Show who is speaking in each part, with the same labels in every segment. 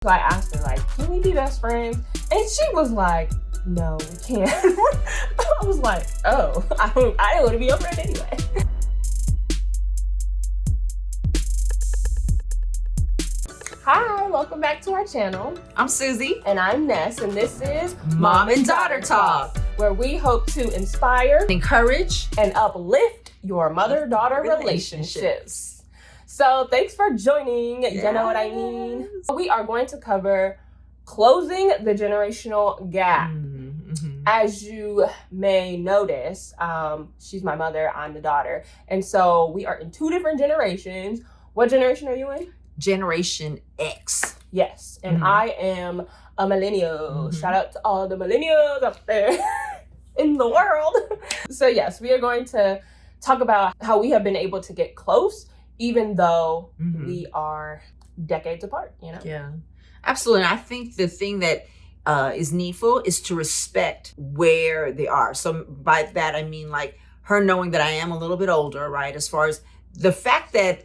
Speaker 1: So I asked her, like, can we be best friends? And she was like, no, we can't. I was like, oh, I don't want to be your friend anyway. Hi, welcome back to our channel.
Speaker 2: I'm Susie.
Speaker 1: And I'm Ness, and this is
Speaker 2: Mom and Daughter Talk,
Speaker 1: where we hope to inspire,
Speaker 2: encourage,
Speaker 1: and uplift your mother-daughter relationships. So thanks for joining.
Speaker 2: Yes.
Speaker 1: You know what I mean? We are going to cover closing the generational gap.
Speaker 2: Mm-hmm.
Speaker 1: As you may notice, she's my mother, I'm the daughter. And so we are in two different generations. What generation are you in?
Speaker 2: Generation X.
Speaker 1: Yes, and I am a millennial.
Speaker 2: Mm-hmm.
Speaker 1: Shout out to all the millennials out there in the world. So yes, we are going to talk about how we have been able to get close, even though we are decades apart, you know?
Speaker 2: Yeah, absolutely. And I think the thing that is needful is to respect where they are. So by that, I mean like her knowing that I am a little bit older, right? As far as the fact that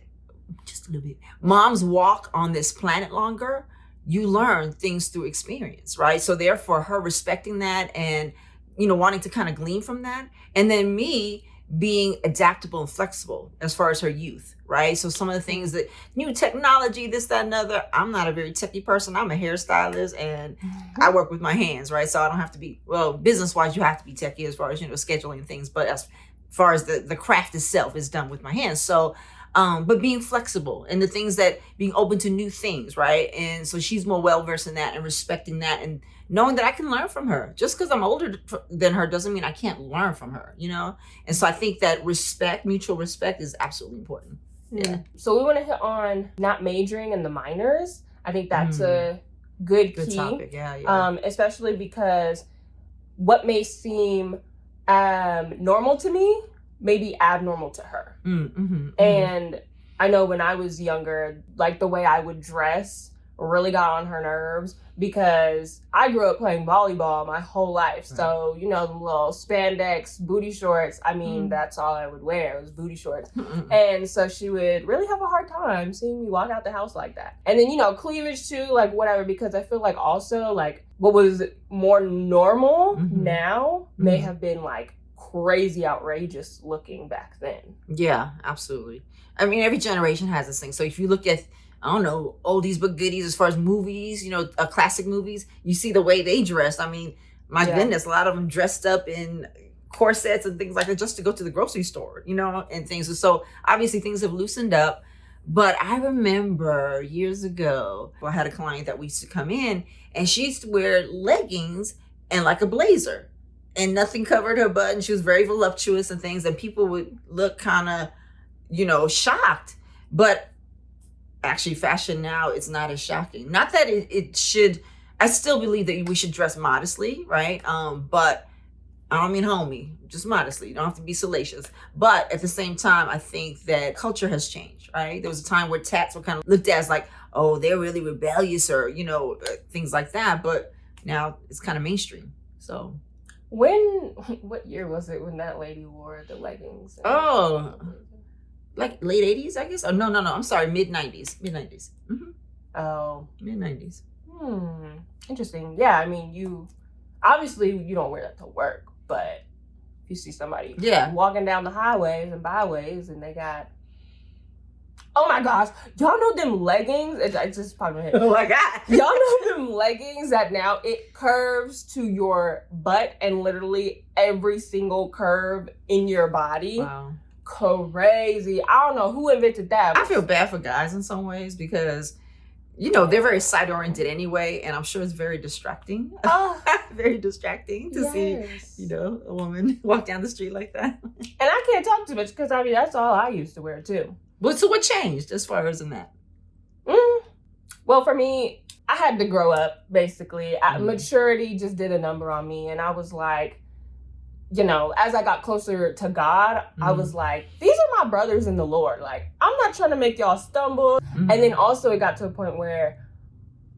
Speaker 2: just a little bit, moms walk on this planet longer, you learn things through experience, right? So therefore her respecting that and, you know, wanting to kind of glean from that. And then me being adaptable and flexible as far as her youth, right? So some of the things that new technology, this, that, and other, I'm not a very techie person. I'm a hairstylist and I work with my hands, right? So I don't have to be, well, business-wise, you have to be techie as far as, you know, scheduling things. But as far as the craft itself is done with my hands. So, but being flexible and the things that being open to new things, right? And so she's more well-versed in that and respecting that and knowing that I can learn from her. Just because I'm older than her doesn't mean I can't learn from her, you know? And so I think that respect, mutual respect is absolutely important. Yeah.
Speaker 1: So we want to hit on not majoring in the minors. I think that's a good key.
Speaker 2: Topic, yeah.
Speaker 1: Especially because what may seem normal to me may be abnormal to her. And I know when I was younger, like the way I would dress really got on her nerves because I grew up playing volleyball my whole life. Right. So, you know, the little spandex booty shorts, I mean, that's all I would wear was booty shorts. And so she would really have a hard time seeing me walk out the house like that. And then, you know, cleavage too, like whatever, because I feel like also like what was more normal now may have been like crazy outrageous looking back then.
Speaker 2: Yeah, absolutely. I mean, every generation has this thing. So if you look at, I don't know, oldies but goodies as far as movies, you know, classic movies, you see the way they dressed. I mean, my goodness, a lot of them dressed up in corsets and things like that just to go to the grocery store, you know, and things. So obviously things have loosened up. But I remember years ago, I had a client that we used to come in and she used to wear leggings and like a blazer and nothing covered her butt. And she was very voluptuous and things. And people would look kind of, you know, shocked. But actually fashion now is not as shocking. Not that it should, I still believe that we should dress modestly, right? But I don't mean homey, just modestly. You don't have to be salacious. But at the same time, I think that culture has changed, right? There was a time where tats were kind of looked at as like, oh, they're really rebellious or, you know, things like that. But now it's kind of mainstream. So
Speaker 1: what year was it when that lady wore the leggings?
Speaker 2: Like late 80s, I guess? Oh, no. I'm sorry. Mid-90s. Mid-90s.
Speaker 1: Oh.
Speaker 2: Mid-90s.
Speaker 1: Interesting. Yeah, I mean, you don't wear that to work, but if you see somebody walking down the highways and byways and they got, oh my gosh, y'all know them leggings? It just popped in my head.
Speaker 2: Oh my God.
Speaker 1: Y'all know them leggings that now it curves to your butt and literally every single curve in your body?
Speaker 2: Wow.
Speaker 1: Crazy. I don't know who invented that.
Speaker 2: I feel bad for guys in some ways because, you know, they're very side oriented anyway, and I'm sure it's very distracting. Very distracting to see, you know, a woman walk down the street like that.
Speaker 1: And I can't talk too much because I mean that's all I used to wear too.
Speaker 2: But so what changed as far as in that?
Speaker 1: Well, for me, I had to grow up basically. Maturity just did a number on me, and I was like, you know, as I got closer to God, I was like, these are my brothers in the Lord. Like, I'm not trying to make y'all stumble. And then also it got to a point where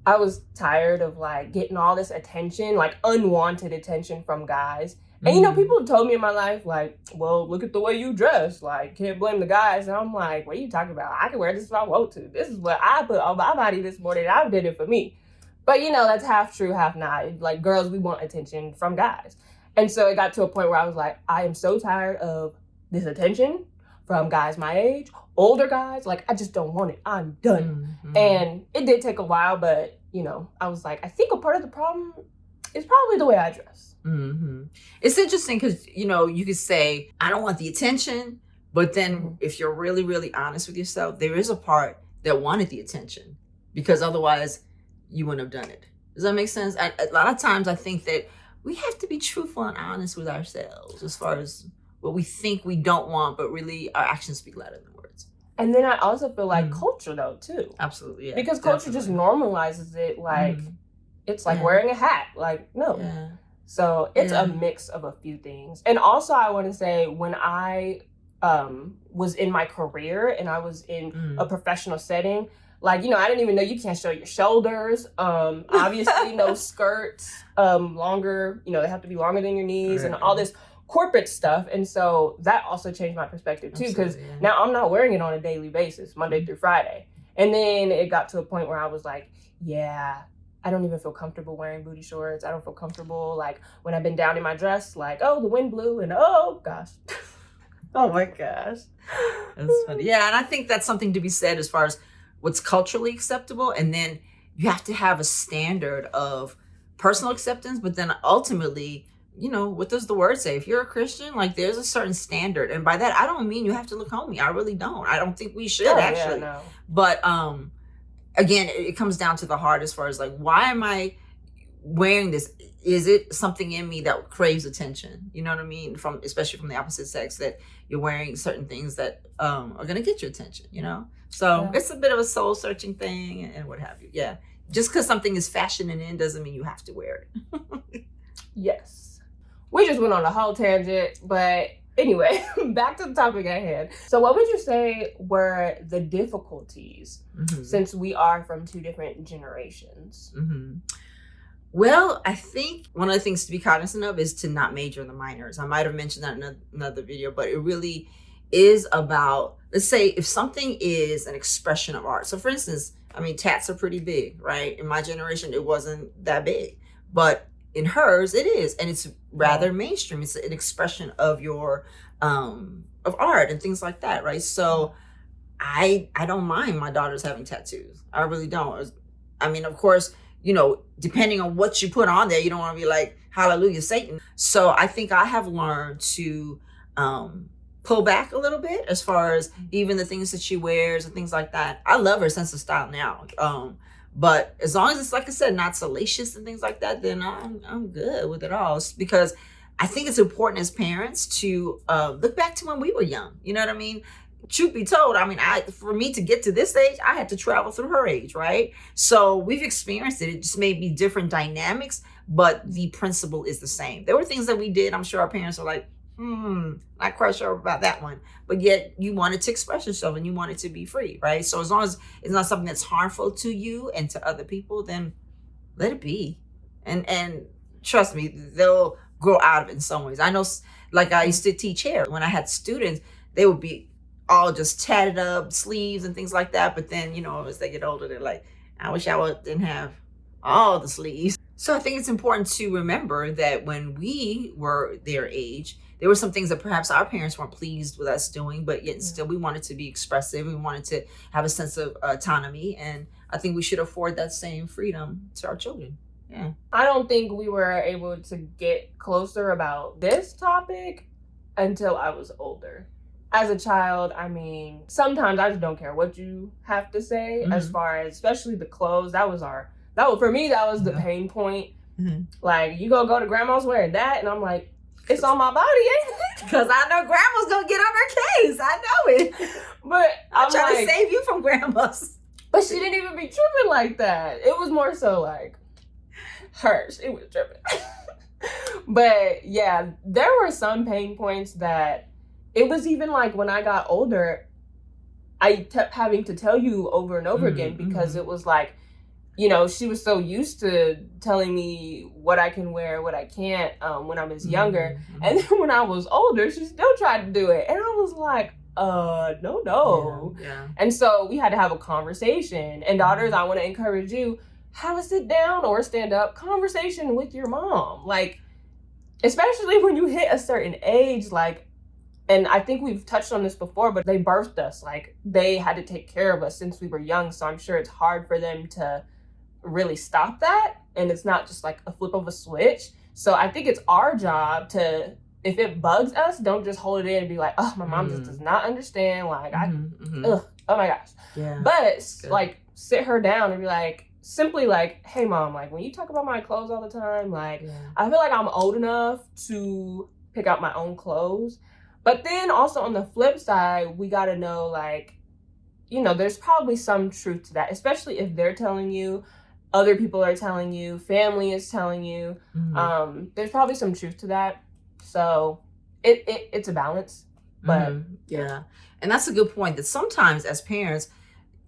Speaker 1: I was tired of like getting all this attention, like unwanted attention from guys. And, you know, people have told me in my life, like, well, look at the way you dress. Like, can't blame the guys. And I'm like, what are you talking about? I can wear this if I want to. This is what I put on my body this morning. I did it for me. But, that's half true, half not. Like, girls, we want attention from guys. And so it got to a point where I was like, I am so tired of this attention from guys my age, older guys. Like, I just don't want it. I'm done. Mm-hmm. And it did take a while, but, I was like, I think a part of the problem is probably the way I dress.
Speaker 2: Mm-hmm. It's interesting because, you could say, I don't want the attention. But then if you're really, really honest with yourself, there is a part that wanted the attention because otherwise you wouldn't have done it. Does that make sense? A lot of times I think that we have to be truthful and honest with ourselves as far as what we think we don't want, but really our actions speak louder than words.
Speaker 1: And then I also feel like culture though too.
Speaker 2: Absolutely, yeah.
Speaker 1: Because culture just normalizes it like it's like wearing a hat. Like, no. Yeah. So it's a mix of a few things. And also I want to say when I was in my career and I was in a professional setting, like, I didn't even know you can't show your shoulders. Obviously, no skirts, longer, they have to be longer than your knees and all this corporate stuff. And so that also changed my perspective too, because now I'm not wearing it on a daily basis, Monday through Friday. And then it got to a point where I was like, I don't even feel comfortable wearing booty shorts. I don't feel comfortable, like, when I've been down in my dress, like, oh, the wind blew and oh, gosh.
Speaker 2: Oh, my gosh. That's funny. Yeah, and I think that's something to be said as far as what's culturally acceptable. And then you have to have a standard of personal acceptance, but then ultimately, what does the word say? If you're a Christian, like, there's a certain standard. And by that, I don't mean you have to look homey. I really don't. I don't think we should, actually. Yeah, no. But again, it comes down to the heart as far as, like, why am I wearing this? Is it something in me that craves attention? You know what I mean? Especially from the opposite sex, that you're wearing certain things that are going to get your attention, So it's a bit of a soul searching thing and what have you. Yeah. Just because something is fashion and in doesn't mean you have to wear it.
Speaker 1: Yes. We just went on a whole tangent, but anyway, back to the topic at hand. So what would you say were the difficulties since we are from two different generations?
Speaker 2: Well, I think one of the things to be cognizant of is to not major in the minors. I might have mentioned that in another video, but it really is about, let's say, if something is an expression of art. So for instance, tats are pretty big, right? In my generation, it wasn't that big, but in hers, it is. And it's rather mainstream. It's an expression of your, of art and things like that, right? So I don't mind my daughters having tattoos. I really don't. Of course, depending on what you put on there, you don't want to be like, hallelujah, Satan. So I think I have learned to pull back a little bit as far as even the things that she wears and things like that. I love her sense of style now. But as long as it's, like I said, not salacious and things like that, then I'm good with it all. Because I think it's important as parents to look back to when we were young. You know what I mean? Truth be told, for me to get to this age, I had to travel through her age, right? So we've experienced it. It just may be different dynamics, but the principle is the same. There were things that we did. I'm sure our parents were like, not quite sure about that one. But yet you wanted to express yourself and you wanted to be free, right? So as long as it's not something that's harmful to you and to other people, then let it be. And trust me, they'll grow out of it in some ways. I know, like, I used to teach hair. When I had students, they would be all just tatted up sleeves and things like that. But then, as they get older, they're like, I wish I didn't have all the sleeves. So I think it's important to remember that when we were their age, there were some things that perhaps our parents weren't pleased with us doing, but yet still we wanted to be expressive. We wanted to have a sense of autonomy. And I think we should afford that same freedom to our children. Yeah.
Speaker 1: I don't think we were able to get closer about this topic until I was older. As a child, sometimes I just don't care what you have to say as far as, especially the clothes. For me, that was the pain point. Like, you gonna go to grandma's wearing that? And I'm like, it's on my body, ain't it?
Speaker 2: Because I know grandma's gonna get on her case. I know it.
Speaker 1: But
Speaker 2: I'm trying to save you from grandma's.
Speaker 1: But she didn't even be tripping like that. It was more so like hers. It was tripping. But yeah, there were some pain points that it was even like when I got older, I kept having to tell you over and over again because it was like, she was so used to telling me what I can wear, what I can't when I was younger. And then when I was older, she still tried to do it. And I was like, no.
Speaker 2: Yeah.
Speaker 1: And so we had to have a conversation. And daughters, I want to encourage you, have a sit down or stand up conversation with your mom. Like, especially when you hit a certain age, like, and I think we've touched on this before, but they birthed us. Like, they had to take care of us since we were young. So I'm sure it's hard for them to really stop that. And it's not just like a flip of a switch. So I think it's our job to, if it bugs us, don't just hold it in and be like, oh, my mom just does not understand. Like, ugh, oh my gosh.
Speaker 2: Yeah.
Speaker 1: But like, sit her down and be like, simply like, hey mom, like when you talk about my clothes all the time, like I feel like I'm old enough to pick out my own clothes. But then also on the flip side, we got to know, like, you know, there's probably some truth to that, especially if they're telling you, other people are telling you, family is telling you. There's probably some truth to that. So it's a balance. But
Speaker 2: yeah. And that's a good point, that sometimes as parents,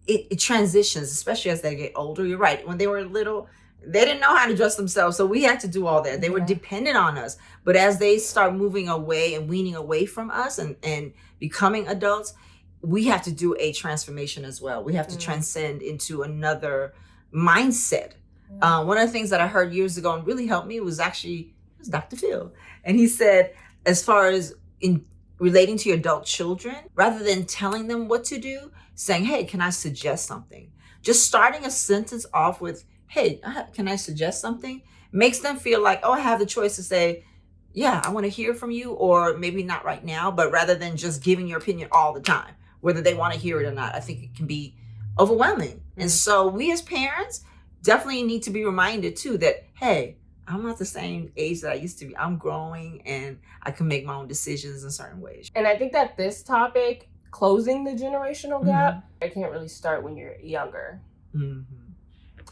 Speaker 2: it transitions, especially as they get older. You're right. When they were little, they didn't know how to dress themselves. So we had to do all that. They were dependent on us. But as they start moving away and weaning away from us and becoming adults, we have to do a transformation as well. We have to transcend into another mindset. One of the things that I heard years ago and really helped me was Dr. Phil. And he said, as far as in relating to your adult children, rather than telling them what to do, saying, hey, can I suggest something? Just starting a sentence off with, hey, can I suggest something? Makes them feel like, oh, I have the choice to say, yeah, I want to hear from you, or maybe not right now, but rather than just giving your opinion all the time, whether they want to hear it or not, I think it can be overwhelming. And so we as parents definitely need to be reminded too that, hey, I'm not the same age that I used to be. I'm growing and I can make my own decisions in certain ways.
Speaker 1: And I think that this topic, closing the generational gap, it can't really start when you're younger.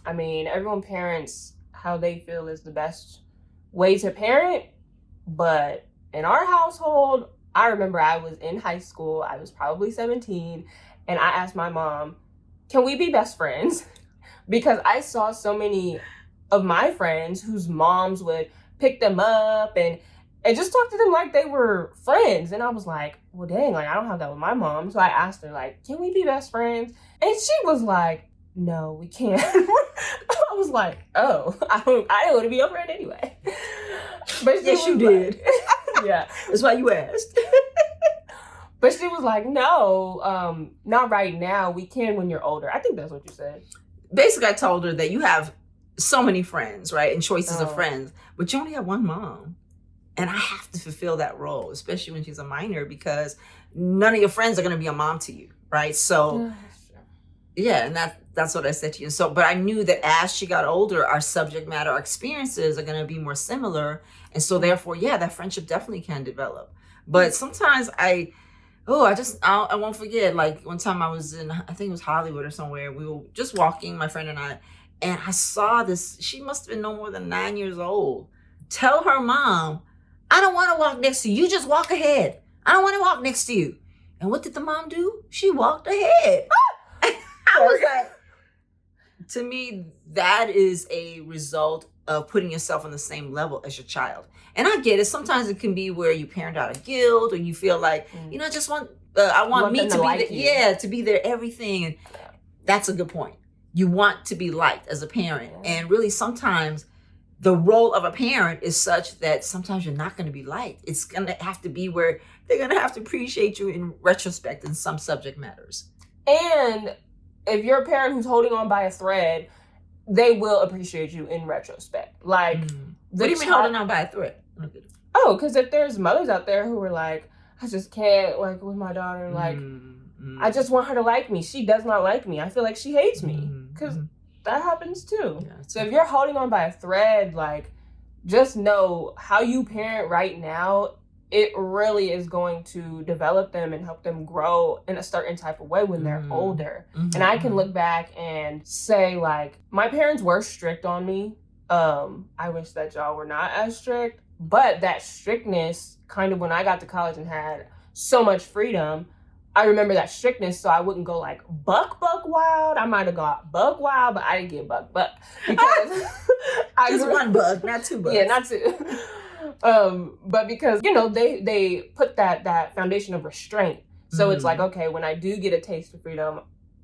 Speaker 1: I mean, everyone parents how they feel is the best way to parent. But in our household, I remember I was in high school. I was probably 17. And I asked my mom, can we be best friends? Because I saw so many of my friends whose moms would pick them up and just talk to them like they were friends. And I was like, well, dang, like I don't have that with my mom. So I asked her, like, can we be best friends? And she was like, no, we can't. I was like, oh, I don't want to be your friend anyway. But
Speaker 2: yes, you did.
Speaker 1: Yeah.
Speaker 2: That's why you asked.
Speaker 1: But she was like, no, not right now. We can when you're older. I think that's what you said.
Speaker 2: Basically, I told her that you have so many friends, right? And choices of friends, but you only have one mom. And I have to fulfill that role, especially when she's a minor, because none of your friends are going to be a mom to you, right? So, yeah, and that's what I said to you. So, but I knew that as she got older, our subject matter, our experiences are going to be more similar. And so therefore, yeah, that friendship definitely can develop. But sometimes I won't forget, like one time I was in, I think it was Hollywood or somewhere. We were just walking, my friend and I saw this, she must have been no more than 9 years old. Tell her mom, I don't want to walk next to you. You just walk ahead. I don't want to walk next to you. And what did the mom do? She walked ahead. I was like, to me, that is a result of putting yourself on the same level as your child. And I get it. Sometimes it can be where you parent out of guilt, or you feel like, you know, I just want, I want me to be
Speaker 1: like
Speaker 2: there, to be there, everything. And that's a good point. You want to be liked as a parent. And really sometimes the role of a parent is such that sometimes you're not going to be liked. It's going to have to be where they're going to have to appreciate you in retrospect in some subject matters.
Speaker 1: And if you're a parent who's holding on by a thread, they will appreciate you in retrospect. Like,
Speaker 2: what do you mean holding on by a thread?
Speaker 1: Oh, because if there's mothers out there who are like, I just can't, like, with my daughter, like, I just want her to like me. She does not like me. I feel like she hates me. Because that happens too. Yeah, so if you're holding on by a thread, like, just know how you parent right now, it really is going to develop them and help them grow in a certain type of way when they're older. And I can look back and say, like, my parents were strict on me. I wish that y'all were not as strict. But that strictness, kind of when I got to college and had so much freedom, I remember that strictness, so I wouldn't go like buck wild. I might have got buck wild, but I didn't get buck because
Speaker 2: just one bug, not two bugs.
Speaker 1: Yeah, not two. But because, you know, they put that foundation of restraint. So it's like, okay, when I do get a taste of freedom,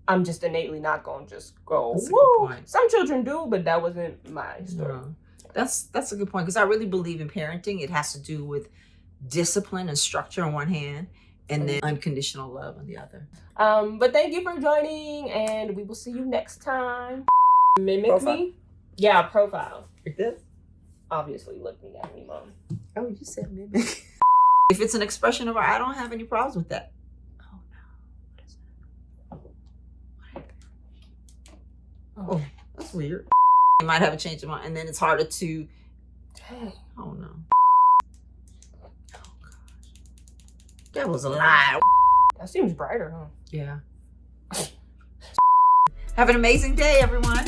Speaker 1: I'm just innately not gonna just go,
Speaker 2: That's a
Speaker 1: woo.
Speaker 2: good point.
Speaker 1: Some children do, but that wasn't my story.
Speaker 2: No. That's a good point, because I really believe in parenting. It has to do with discipline and structure on one hand, and then unconditional love on the other.
Speaker 1: But thank you for joining, and we will see you next time. Mimic
Speaker 2: Profile?
Speaker 1: me? Yeah, profile.
Speaker 2: Like this?
Speaker 1: Obviously looking at me, Mom.
Speaker 2: Oh, you said mimic. If it's an expression of art, I don't have any problems with that. Oh no. What is that? Oh, that's weird. You might have a change of mind, and then it's harder to.
Speaker 1: Dang.
Speaker 2: Oh no. Oh gosh. That was a lie.
Speaker 1: That seems brighter, huh?
Speaker 2: Yeah. Have an amazing day, everyone.